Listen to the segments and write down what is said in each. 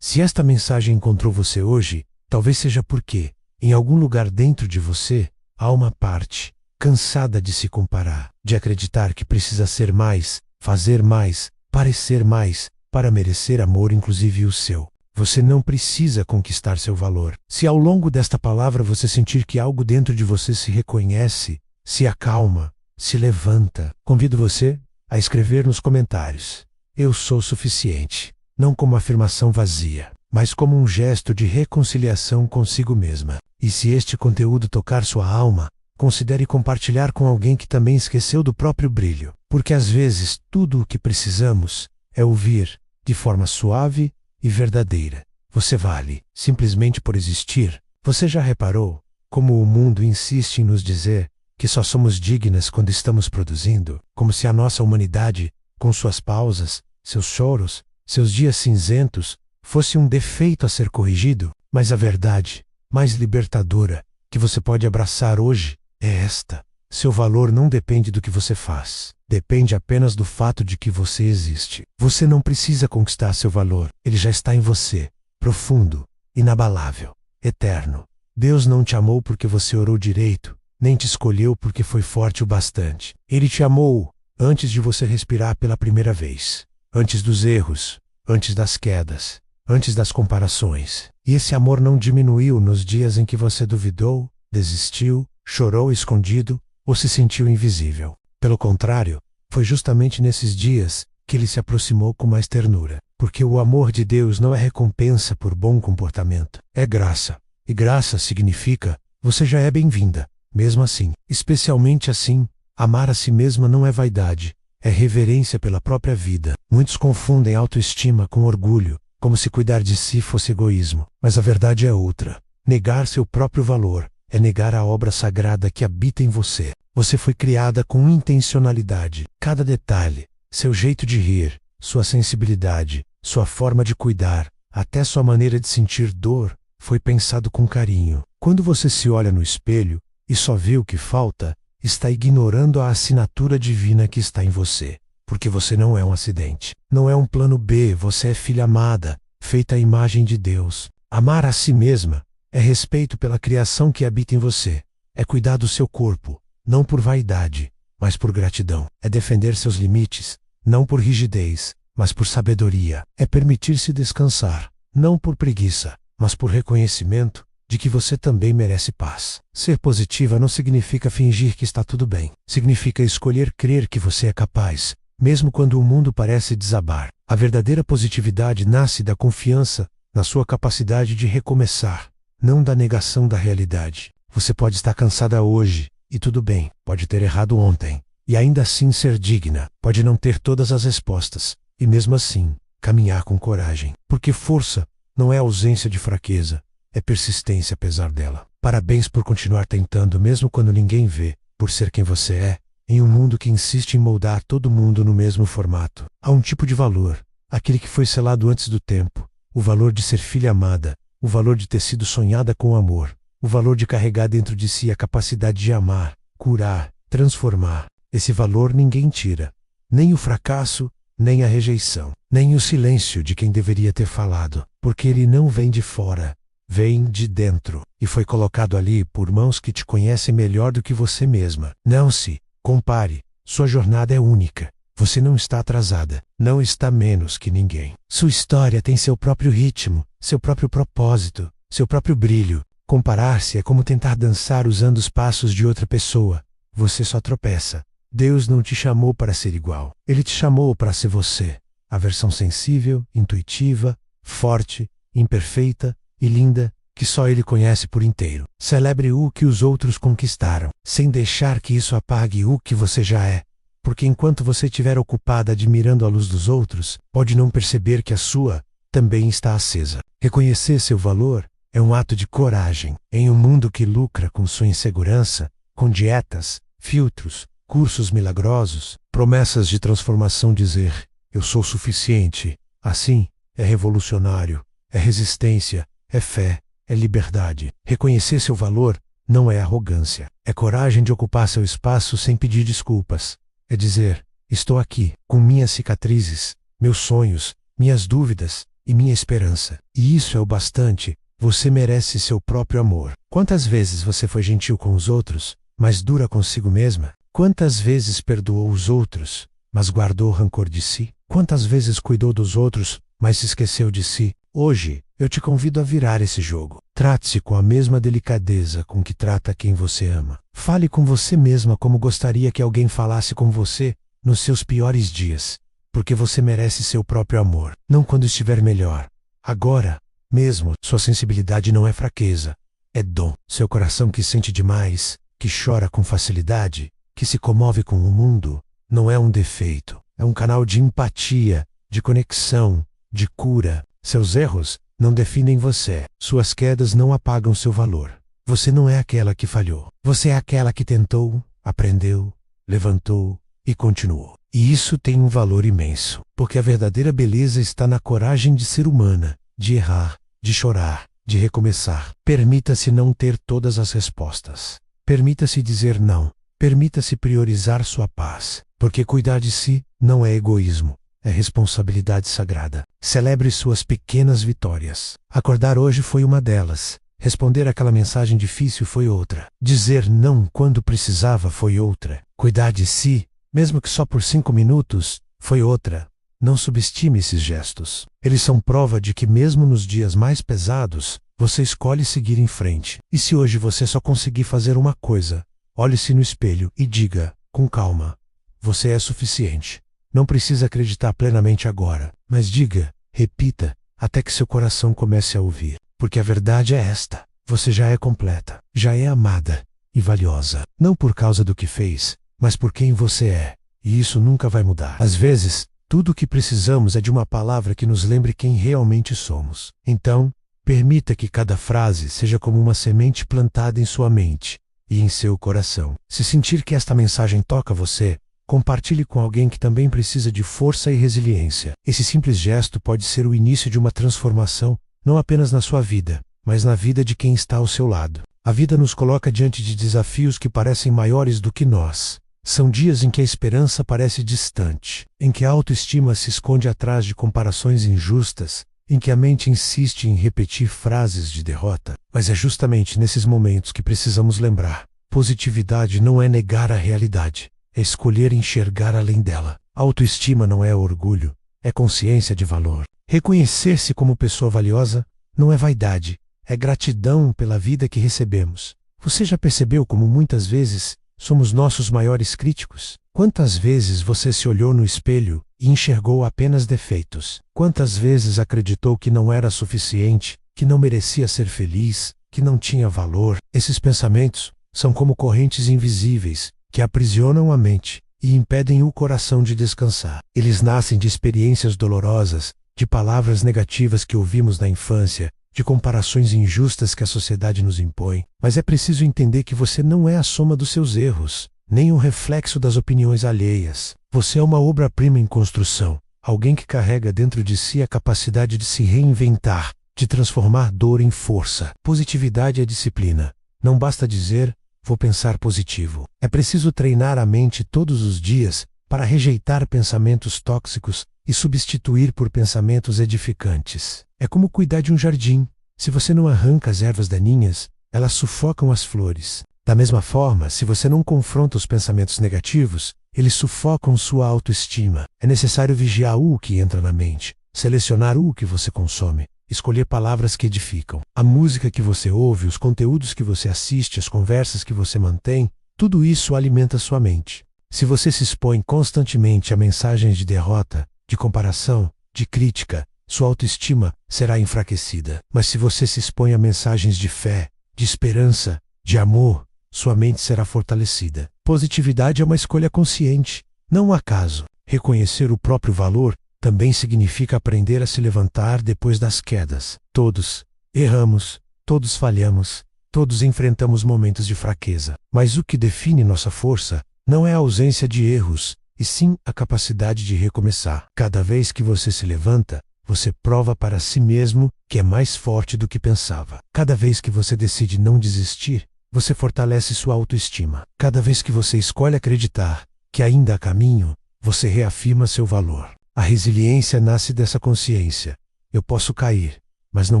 Se esta mensagem encontrou você hoje, talvez seja porque, em algum lugar dentro de você, há uma parte cansada de se comparar, de acreditar que precisa ser mais, fazer mais, parecer mais, para merecer amor, inclusive o seu. Você não precisa conquistar seu valor. Se ao longo desta palavra você sentir que algo dentro de você se reconhece, se acalma, se levanta, convido você a escrever nos comentários: eu sou suficiente. Não como afirmação vazia, mas como um gesto de reconciliação consigo mesma. E se este conteúdo tocar sua alma, considere compartilhar com alguém que também esqueceu do próprio brilho. Porque às vezes tudo o que precisamos é ouvir, de forma suave e verdadeira: você vale, simplesmente por existir. Você já reparou como o mundo insiste em nos dizer que só somos dignas quando estamos produzindo? Como se a nossa humanidade, com suas pausas, seus choros, seus dias cinzentos, fosse um defeito a ser corrigido. Mas a verdade mais libertadora que você pode abraçar hoje é esta: seu valor não depende do que você faz, depende apenas do fato de que você existe. Você não precisa conquistar seu valor, ele já está em você, profundo, inabalável, eterno. Deus não te amou porque você orou direito, nem te escolheu porque foi forte o bastante. Ele te amou antes de você respirar pela primeira vez, antes dos erros, antes das quedas, antes das comparações. E esse amor não diminuiu nos dias em que você duvidou, desistiu, chorou escondido ou se sentiu invisível. Pelo contrário, foi justamente nesses dias que ele se aproximou com mais ternura. Porque o amor de Deus não é recompensa por bom comportamento, é graça. E graça significa: você já é bem-vinda. Mesmo assim, especialmente assim, amar a si mesma não é vaidade, é reverência pela própria vida. Muitos confundem autoestima com orgulho, como se cuidar de si fosse egoísmo. Mas a verdade é outra. Negar seu próprio valor é negar a obra sagrada que habita em você. Você foi criada com intencionalidade. Cada detalhe, seu jeito de rir, sua sensibilidade, sua forma de cuidar, até sua maneira de sentir dor, foi pensado com carinho. Quando você se olha no espelho e só vê o que falta, está ignorando a assinatura divina que está em você. Porque você não é um acidente. Não é um plano B, você é filha amada, feita à imagem de Deus. Amar a si mesma é respeito pela criação que habita em você. É cuidar do seu corpo, não por vaidade, mas por gratidão. É defender seus limites, não por rigidez, mas por sabedoria. É permitir-se descansar, não por preguiça, mas por reconhecimento de que você também merece paz. Ser positiva não significa fingir que está tudo bem. Significa escolher crer que você é capaz, mesmo quando o mundo parece desabar. A verdadeira positividade nasce da confiança na sua capacidade de recomeçar, não da negação da realidade. Você pode estar cansada hoje, e tudo bem. Pode ter errado ontem, e ainda assim ser digna. Pode não ter todas as respostas, e mesmo assim, caminhar com coragem. Porque força não é ausência de fraqueza, é persistência apesar dela. Parabéns por continuar tentando mesmo quando ninguém vê, por ser quem você é, em um mundo que insiste em moldar todo mundo no mesmo formato. Há um tipo de valor, aquele que foi selado antes do tempo, o valor de ser filha amada, o valor de ter sido sonhada com amor, o valor de carregar dentro de si a capacidade de amar, curar, transformar. Esse valor ninguém tira, nem o fracasso, nem a rejeição, nem o silêncio de quem deveria ter falado, porque ele não vem de fora, vem de dentro, e foi colocado ali por mãos que te conhecem melhor do que você mesma. Não se compare, sua jornada é única. Você não está atrasada, não está menos que ninguém. Sua história tem seu próprio ritmo, seu próprio propósito, seu próprio brilho. Comparar-se é como tentar dançar usando os passos de outra pessoa. Você só tropeça. Deus não te chamou para ser igual. Ele te chamou para ser você, a versão sensível, intuitiva, forte, imperfeita e linda que só Ele conhece por inteiro. Celebre o que os outros conquistaram, sem deixar que isso apague o que você já é. Porque enquanto você estiver ocupada admirando a luz dos outros, pode não perceber que a sua também está acesa. Reconhecer seu valor é um ato de coragem. Em um mundo que lucra com sua insegurança, com dietas, filtros, cursos milagrosos, promessas de transformação, dizer eu sou suficiente, assim, é revolucionário, é resistência, é fé, é liberdade. Reconhecer seu valor não é arrogância, é coragem de ocupar seu espaço sem pedir desculpas. É dizer, estou aqui, com minhas cicatrizes, meus sonhos, minhas dúvidas, e minha esperança. E isso é o bastante. Você merece seu próprio amor. Quantas vezes você foi gentil com os outros, mas dura consigo mesma? Quantas vezes perdoou os outros, mas guardou rancor de si? Quantas vezes cuidou dos outros, mas se esqueceu de si? Hoje, eu te convido a virar esse jogo. Trate-se com a mesma delicadeza com que trata quem você ama. Fale com você mesma como gostaria que alguém falasse com você nos seus piores dias, porque você merece seu próprio amor, não quando estiver melhor. Agora, mesmo, sua sensibilidade não é fraqueza, é dom. Seu coração que sente demais, que chora com facilidade, que se comove com o mundo, não é um defeito, é um canal de empatia, de conexão, de cura. Seus erros não definem você, suas quedas não apagam seu valor. Você não é aquela que falhou, você é aquela que tentou, aprendeu, levantou e continuou. E isso tem um valor imenso, porque a verdadeira beleza está na coragem de ser humana, de errar, de chorar, de recomeçar. Permita-se não ter todas as respostas. Permita-se dizer não. Permita-se priorizar sua paz, porque cuidar de si não é egoísmo, é responsabilidade sagrada. Celebre suas pequenas vitórias. Acordar hoje foi uma delas. Responder aquela mensagem difícil foi outra. Dizer não quando precisava foi outra. Cuidar de si, mesmo que só por 5 minutos, foi outra. Não subestime esses gestos. Eles são prova de que mesmo nos dias mais pesados, você escolhe seguir em frente. E se hoje você só conseguir fazer uma coisa, olhe-se no espelho e diga, com calma, você é suficiente. Não precisa acreditar plenamente agora, mas diga, repita, até que seu coração comece a ouvir. Porque a verdade é esta: você já é completa, já é amada e valiosa. Não por causa do que fez, mas por quem você é. E isso nunca vai mudar. Às vezes, tudo o que precisamos é de uma palavra que nos lembre quem realmente somos. Então, permita que cada frase seja como uma semente plantada em sua mente e em seu coração. Se sentir que esta mensagem toca você, compartilhe com alguém que também precisa de força e resiliência. Esse simples gesto pode ser o início de uma transformação, não apenas na sua vida, mas na vida de quem está ao seu lado. A vida nos coloca diante de desafios que parecem maiores do que nós. São dias em que a esperança parece distante, em que a autoestima se esconde atrás de comparações injustas, em que a mente insiste em repetir frases de derrota. Mas é justamente nesses momentos que precisamos lembrar: positividade não é negar a realidade, é escolher enxergar além dela. Autoestima não é orgulho, é consciência de valor. Reconhecer-se como pessoa valiosa não é vaidade, é gratidão pela vida que recebemos. Você já percebeu como muitas vezes somos nossos maiores críticos? Quantas vezes você se olhou no espelho e enxergou apenas defeitos? Quantas vezes acreditou que não era suficiente, que não merecia ser feliz, que não tinha valor? Esses pensamentos são como correntes invisíveis que aprisionam a mente e impedem o coração de descansar. Eles nascem de experiências dolorosas, de palavras negativas que ouvimos na infância, de comparações injustas que a sociedade nos impõe. Mas é preciso entender que você não é a soma dos seus erros, nem um reflexo das opiniões alheias. Você é uma obra-prima em construção, alguém que carrega dentro de si a capacidade de se reinventar, de transformar dor em força. Positividade é disciplina. Não basta dizer, vou pensar positivo. É preciso treinar a mente todos os dias para rejeitar pensamentos tóxicos e substituir por pensamentos edificantes. É como cuidar de um jardim. Se você não arranca as ervas daninhas, elas sufocam as flores. Da mesma forma, se você não confronta os pensamentos negativos, eles sufocam sua autoestima. É necessário vigiar o que entra na mente, selecionar o que você consome, escolher palavras que edificam. A música que você ouve, os conteúdos que você assiste, as conversas que você mantém, tudo isso alimenta sua mente. Se você se expõe constantemente a mensagens de derrota, de comparação, de crítica, sua autoestima será enfraquecida. Mas se você se expõe a mensagens de fé, de esperança, de amor, sua mente será fortalecida. Positividade é uma escolha consciente, não um acaso. Reconhecer o próprio valor também significa aprender a se levantar depois das quedas. Todos erramos, todos falhamos, todos enfrentamos momentos de fraqueza. Mas o que define nossa força não é a ausência de erros, e sim a capacidade de recomeçar. Cada vez que você se levanta, você prova para si mesmo que é mais forte do que pensava. Cada vez que você decide não desistir, você fortalece sua autoestima. Cada vez que você escolhe acreditar que ainda há caminho, você reafirma seu valor. A resiliência nasce dessa consciência, Eu posso cair, mas não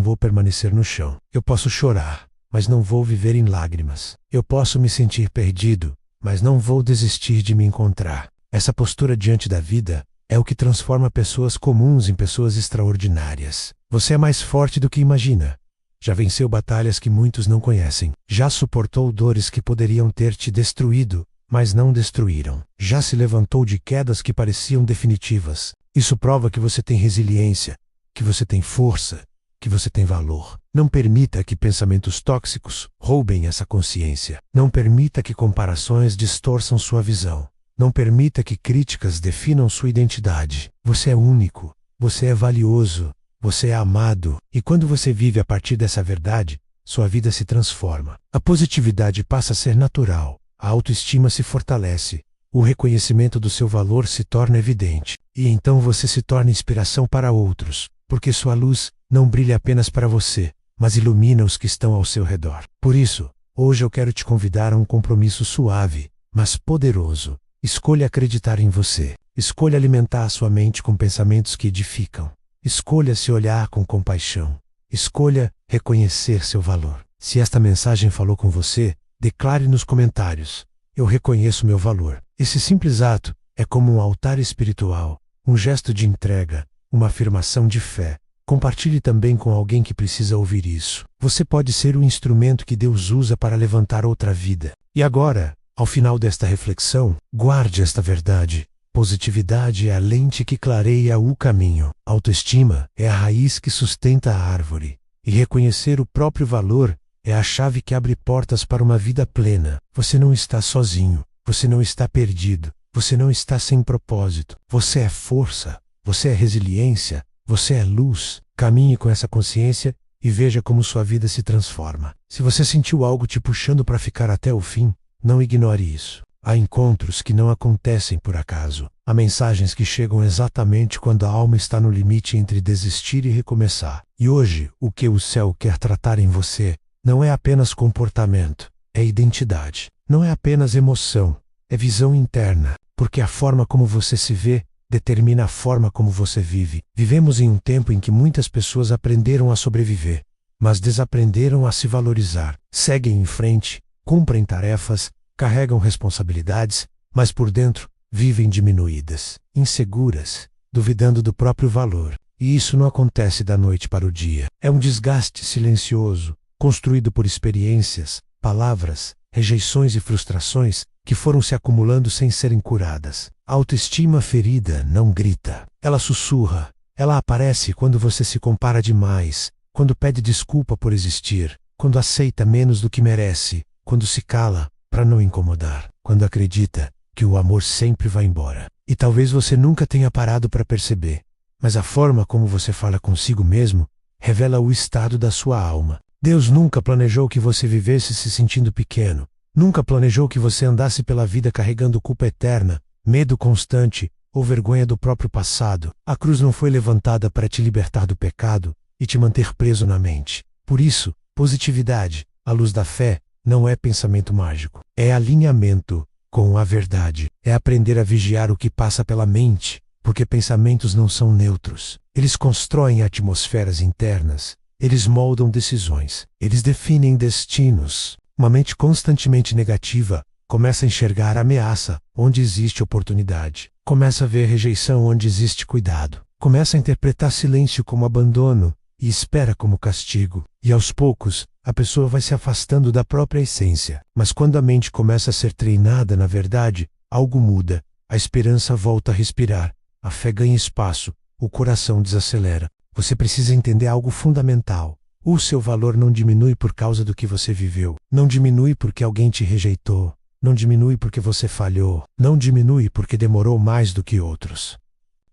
vou permanecer no chão. Eu posso chorar, mas não vou viver em lágrimas. Eu posso me sentir perdido, mas não vou desistir de me encontrar. Essa postura diante da vida é o que transforma pessoas comuns em pessoas extraordinárias. Você é mais forte do que imagina. Já venceu batalhas que muitos não conhecem. Já suportou dores que poderiam ter te destruído, mas não destruíram. Já se levantou de quedas que pareciam definitivas. Isso prova que você tem resiliência, que você tem força, que você tem valor. Não permita que pensamentos tóxicos roubem essa consciência. Não permita que comparações distorçam sua visão. Não permita que críticas definam sua identidade. Você é único, você é valioso, você é amado. E quando você vive a partir dessa verdade, sua vida se transforma. A positividade passa a ser natural, a autoestima se fortalece, o reconhecimento do seu valor se torna evidente. E então você se torna inspiração para outros, porque sua luz não brilha apenas para você, mas ilumina os que estão ao seu redor. Por isso, hoje eu quero te convidar a um compromisso suave, mas poderoso. Escolha acreditar em você. Escolha alimentar a sua mente com pensamentos que edificam. Escolha se olhar com compaixão. Escolha reconhecer seu valor. Se esta mensagem falou com você, declare nos comentários: eu reconheço meu valor. Esse simples ato é como um altar espiritual, um gesto de entrega, uma afirmação de fé. Compartilhe também com alguém que precisa ouvir isso. Você pode ser o instrumento que Deus usa para levantar outra vida. E agora, ao final desta reflexão, guarde esta verdade. Positividade é a lente que clareia o caminho. Autoestima é a raiz que sustenta a árvore. E reconhecer o próprio valor é a chave que abre portas para uma vida plena. Você não está sozinho. Você não está perdido. Você não está sem propósito. Você é força. Você é resiliência. Você é luz. Caminhe com essa consciência e veja como sua vida se transforma. Se você sentiu algo te puxando para ficar até o fim, não ignore isso. Há encontros que não acontecem por acaso. Há mensagens que chegam exatamente quando a alma está no limite entre desistir e recomeçar. E hoje, o que o céu quer tratar em você não é apenas comportamento, é identidade. Não é apenas emoção, é visão interna. Porque a forma como você se vê determina a forma como você vive. Vivemos em um tempo em que muitas pessoas aprenderam a sobreviver, mas desaprenderam a se valorizar. Seguem em frente, cumprem tarefas, carregam responsabilidades, mas por dentro vivem diminuídas, inseguras, duvidando do próprio valor. E isso não acontece da noite para o dia. É um desgaste silencioso, construído por experiências, palavras, rejeições e frustrações que foram se acumulando sem serem curadas. A autoestima ferida não grita. Ela sussurra. Ela aparece quando você se compara demais, quando pede desculpa por existir, quando aceita menos do que merece, quando se cala para não incomodar, quando acredita que o amor sempre vai embora. E talvez você nunca tenha parado para perceber, mas a forma como você fala consigo mesmo revela o estado da sua alma. Deus nunca planejou que você vivesse se sentindo pequeno. Nunca planejou que você andasse pela vida carregando culpa eterna, medo constante ou vergonha do próprio passado. A cruz não foi levantada para te libertar do pecado e te manter preso na mente. Por isso, positividade, a luz da fé, não é pensamento mágico. É alinhamento com a verdade. É aprender a vigiar o que passa pela mente, porque pensamentos não são neutros. Eles constroem atmosferas internas. Eles moldam decisões. Eles definem destinos. Uma mente constantemente negativa começa a enxergar ameaça onde existe oportunidade. Começa a ver rejeição onde existe cuidado. Começa a interpretar silêncio como abandono e espera como castigo. E aos poucos, a pessoa vai se afastando da própria essência. Mas quando a mente começa a ser treinada na verdade, algo muda. A esperança volta a respirar. A fé ganha espaço. O coração desacelera. Você precisa entender algo fundamental. O seu valor não diminui por causa do que você viveu. Não diminui porque alguém te rejeitou. Não diminui porque você falhou. Não diminui porque demorou mais do que outros.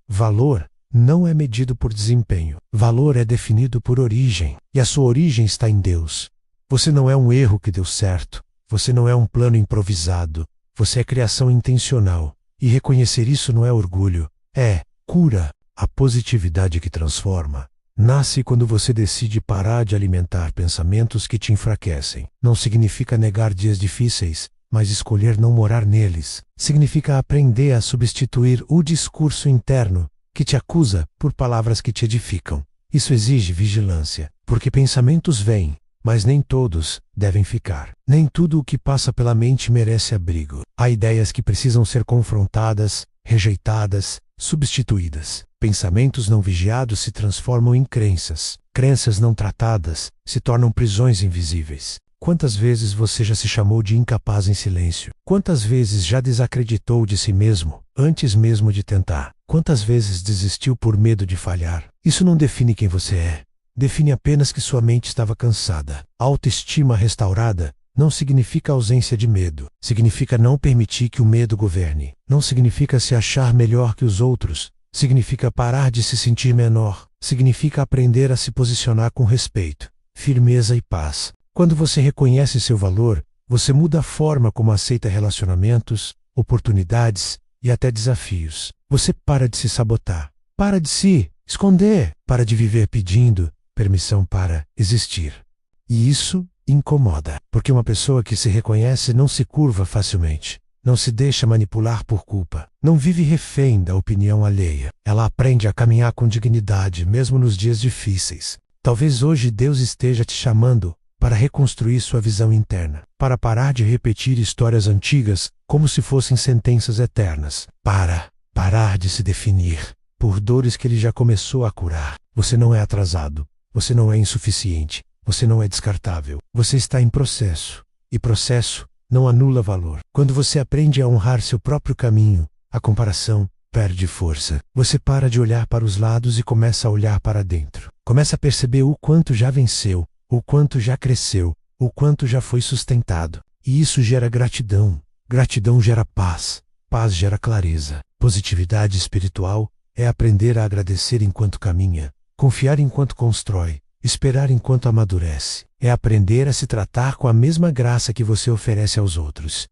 Valor não é medido por desempenho. Valor é definido por origem. E a sua origem está em Deus. Você não é um erro que deu certo. Você não é um plano improvisado. Você é criação intencional. E reconhecer isso não é orgulho. É cura. A positividade que transforma nasce quando você decide parar de alimentar pensamentos que te enfraquecem. Não significa negar dias difíceis, mas escolher não morar neles. Significa aprender a substituir o discurso interno que te acusa por palavras que te edificam. Isso exige vigilância, porque pensamentos vêm, mas nem todos devem ficar. Nem tudo o que passa pela mente merece abrigo. Há ideias que precisam ser confrontadas, rejeitadas, substituídas. Pensamentos não vigiados se transformam em crenças. Crenças não tratadas se tornam prisões invisíveis. Quantas vezes você já se chamou de incapaz em silêncio? Quantas vezes já desacreditou de si mesmo, antes mesmo de tentar? Quantas vezes desistiu por medo de falhar? Isso não define quem você é. Define apenas que sua mente estava cansada. Autoestima restaurada não significa ausência de medo. Significa não permitir que o medo governe. Não significa se achar melhor que os outros. Significa parar de se sentir menor. Significa aprender a se posicionar com respeito, firmeza e paz. Quando você reconhece seu valor, você muda a forma como aceita relacionamentos, oportunidades e até desafios. Você para de se sabotar. Para de se esconder. Para de viver pedindo permissão para existir. E isso incomoda, porque uma pessoa que se reconhece não se curva facilmente, não se deixa manipular por culpa, não vive refém da opinião alheia. Ela aprende a caminhar com dignidade, mesmo nos dias difíceis. Talvez hoje Deus esteja te chamando para reconstruir sua visão interna, para parar de repetir histórias antigas como se fossem sentenças eternas, para parar de se definir por dores que Ele já começou a curar. Você não é atrasado. Você não é insuficiente, você não é descartável, você está em processo, e processo não anula valor. Quando você aprende a honrar seu próprio caminho, a comparação perde força. Você para de olhar para os lados e começa a olhar para dentro. Começa a perceber o quanto já venceu, o quanto já cresceu, o quanto já foi sustentado. E isso gera gratidão. Gratidão gera paz. Paz gera clareza. Positividade espiritual é aprender a agradecer enquanto caminha. Confiar enquanto constrói, esperar enquanto amadurece, é aprender a se tratar com a mesma graça que você oferece aos outros.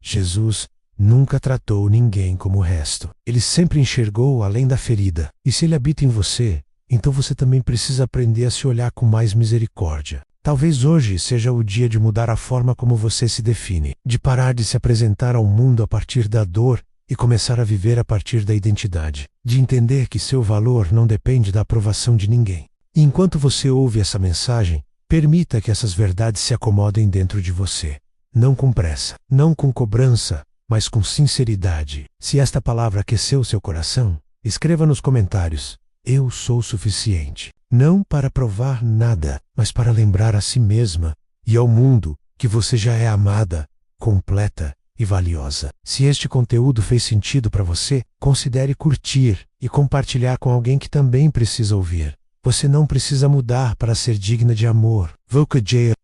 Jesus nunca tratou ninguém como o resto. Ele sempre enxergou além da ferida. E se Ele habita em você, então você também precisa aprender a se olhar com mais misericórdia. Talvez hoje seja o dia de mudar a forma como você se define, de parar de se apresentar ao mundo a partir da dor e começar a viver a partir da identidade, de entender que seu valor não depende da aprovação de ninguém. E enquanto você ouve essa mensagem, permita que essas verdades se acomodem dentro de você. Não com pressa, não com cobrança, mas com sinceridade. Se esta palavra aqueceu seu coração, escreva nos comentários: eu sou suficiente. Não para provar nada, mas para lembrar a si mesma e ao mundo que você já é amada, completa e valiosa. Se este conteúdo fez sentido para você, considere curtir e compartilhar com alguém que também precisa ouvir. Você não precisa mudar para ser digna de amor.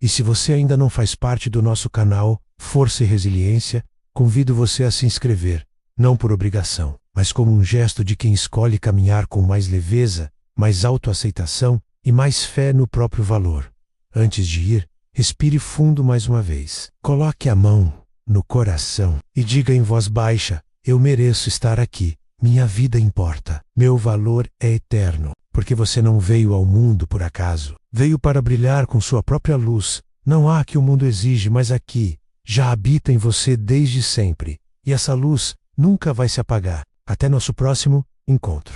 E se você ainda não faz parte do nosso canal Força e Resiliência, convido você a se inscrever, não por obrigação, mas como um gesto de quem escolhe caminhar com mais leveza, mais autoaceitação e mais fé no próprio valor. Antes de ir, respire fundo mais uma vez. Coloque a mão no coração e diga em voz baixa: eu mereço estar aqui, minha vida importa, meu valor é eterno, porque você não veio ao mundo por acaso, veio para brilhar com sua própria luz. Não há que o mundo exige, mas aqui já habita em você desde sempre, e essa luz nunca vai se apagar. Até nosso próximo encontro.